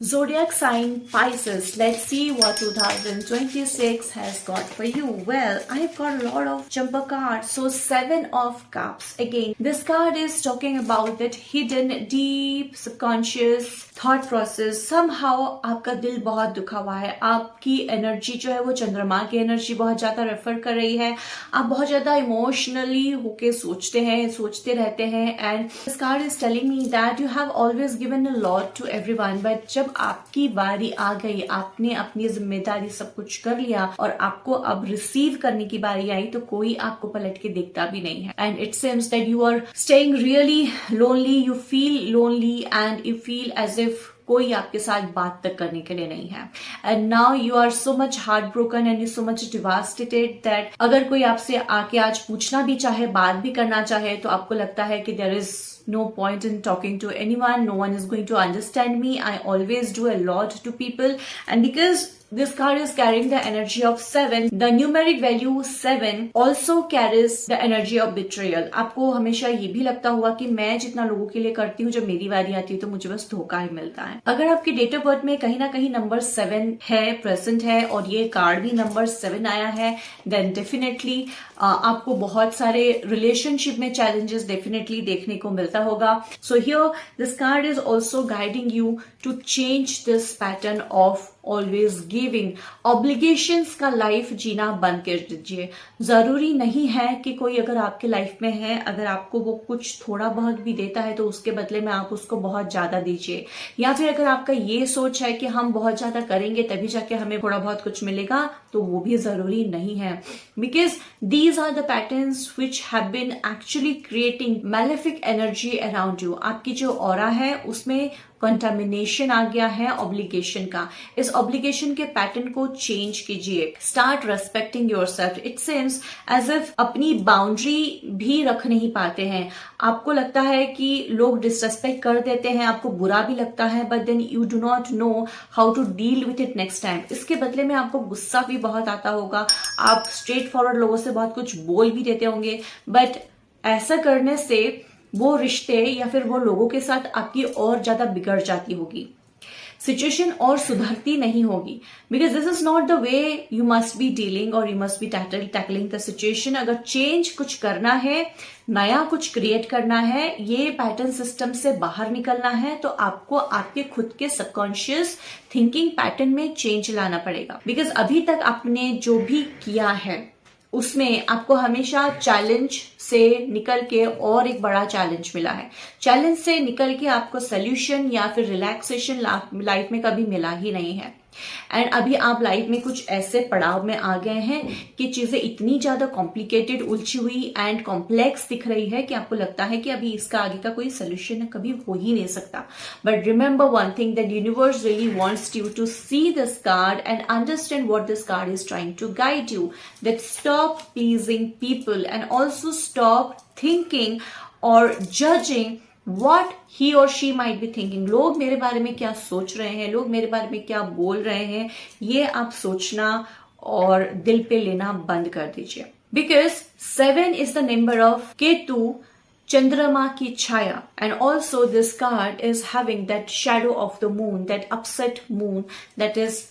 Zodiac sign Pisces. Let's see what 2026 has got for you. Well, I've got a lot of jumper cards. So 7 of Cups. Again, this card is talking about that hidden, deep, subconscious thought process. Somehow आपका दिल बहुत दुखा हुआ है. आपकी energy जो है वो चंद्रमा की एनर्जी बहुत ज्यादा रेफर कर रही है. आप बहुत ज्यादा इमोशनली होके सोचते रहते हैं. And this card is telling me that you have always given a lot to everyone, but जब आपकी बारी आ गई, आपने अपनी जिम्मेदारी सब कुछ कर लिया और आपको अब रिसीव करने की बारी आई, तो कोई आपको पलट के देखता भी नहीं है. And it seems that you are staying really lonely. You feel lonely and you feel as if कोई आपके साथ बात तक करने के लिए नहीं है. And now you are so much heart broken and you so much devastated that अगर कोई आपसे आके आज पूछना भी चाहे, बात भी करना चाहे, तो आपको लगता है कि there is no point in talking to anyone. No one is going to understand me. I always do a lot to people. And because this card is carrying the energy of 7, the numeric value 7 also carries the energy of betrayal. आपको हमेशा ये भी लगता होगा कि मैं जितना लोगों के लिए करती हूँ, जब मेरी बारी आती है तो मुझे बस धोखा ही मिलता है. अगर आपकी डेट ऑफ बर्थ में कहीं ना कहीं नंबर 7 है, प्रेजेंट है, और ये कार्ड भी नंबर 7 आया है, देन डेफिनेटली आपको बहुत सारे रिलेशनशिप में चैलेंजेस डेफिनेटली देखने को मिलता होगा. So here this card is also guiding you to change this pattern of always giving. Obligations का लाइफ जीना बंद कर दीजिए. जरूरी नहीं है कि कोई अगर आपके लाइफ में है, अगर आपको वो कुछ थोड़ा बहुत भी देता है तो उसके बदले में आप उसको बहुत ज्यादा दीजिए. या फिर अगर आपका ये सोच है कि हम बहुत ज्यादा करेंगे तभी जाके हमें थोड़ा बहुत कुछ मिलेगा, तो वो भी जरूरी नहीं है. Because these are the patterns which have been actually creating malefic energy around you. आपकी जो ऑरा है उसमें कंटामिनेशन आ गया है ऑब्लिगेशन का. इस ऑब्लिगेशन के पैटर्न को चेंज कीजिए. Start respecting yourself. It seems as if अपनी बाउंड्री भी रख नहीं पाते हैं. आपको लगता है कि लोग डिसरेस्पेक्ट कर देते हैं, आपको बुरा भी लगता है, but then you do not know how to deal with it next time. इसके बदले में आपको गुस्सा भी बहुत आता होगा. आप स्ट्रेट फॉरवर्ड लोगों से बहुत कुछ बोल भी देते होंगे, बट ऐसा करने से वो रिश्ते या फिर वो लोगों के साथ आपकी और ज्यादा बिगड़ जाती होगी. सिचुएशन और सुधरती नहीं होगी. Because this is not the way you must be dealing और you must be tackling the situation. अगर चेंज कुछ करना है, नया कुछ क्रिएट करना है, ये पैटर्न सिस्टम से बाहर निकलना है, तो आपको आपके खुद के सबकॉन्शियस थिंकिंग पैटर्न में चेंज लाना पड़ेगा. बिकॉज अभी तक आपने जो भी किया है उसमें आपको हमेशा चैलेंज से निकल के और एक बड़ा चैलेंज मिला है. चैलेंज से निकल के आपको सोल्यूशन या फिर रिलैक्सेशन लाइफ में कभी मिला ही नहीं है. एंड अभी आप लाइफ में कुछ ऐसे पड़ाव में आ गए हैं कि चीजें इतनी ज्यादा कॉम्प्लिकेटेड, उलझी हुई एंड कॉम्प्लेक्स दिख रही है कि आपको लगता है कि अभी इसका आगे का कोई सोल्यूशन कभी हो ही नहीं सकता. But remember one thing, that universe really wants you to see this card and understand what this card is trying to guide you. That stop pleasing people and also stop thinking और judging what he or she might be thinking. लोग मेरे बारे में क्या सोच रहे हैं, लोग मेरे बारे में क्या बोल रहे हैं, ये आप सोचना और दिल पे लेना बंद कर दीजिए. Because 7 is the number of Ketu, Chandrama की छाया. And also this card is having that shadow of the moon, that upset moon, that is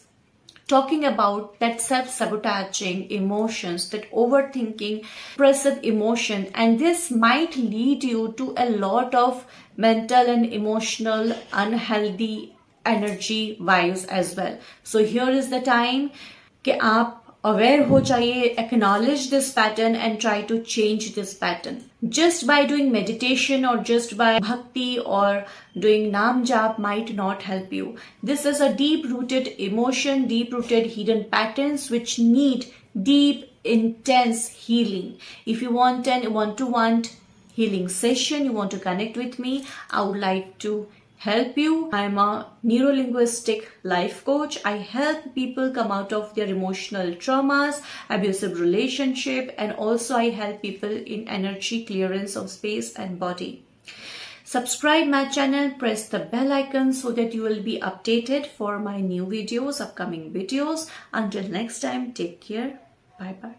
talking about that self-sabotaging emotions, that overthinking, oppressive emotion, and this might lead you to a lot of mental and emotional unhealthy energy vibes as well. So here is the time कि आप aware हो जाइए, acknowledge this pattern and try to change this pattern. Just by doing meditation और just by bhakti और doing नाम जाप might not help you. This is a deep-rooted emotion, deep-rooted hidden patterns which need deep, intense healing. If you want an one-to-one healing session, you want to connect with me, I would like to help you. I'm a neurolinguistic life coach. I help people come out of their emotional traumas, abusive relationship, and also I help people in energy clearance of space and body. Subscribe my channel, press the bell icon so that you will be updated for my new videos, upcoming videos. Until next time, take care. Bye bye.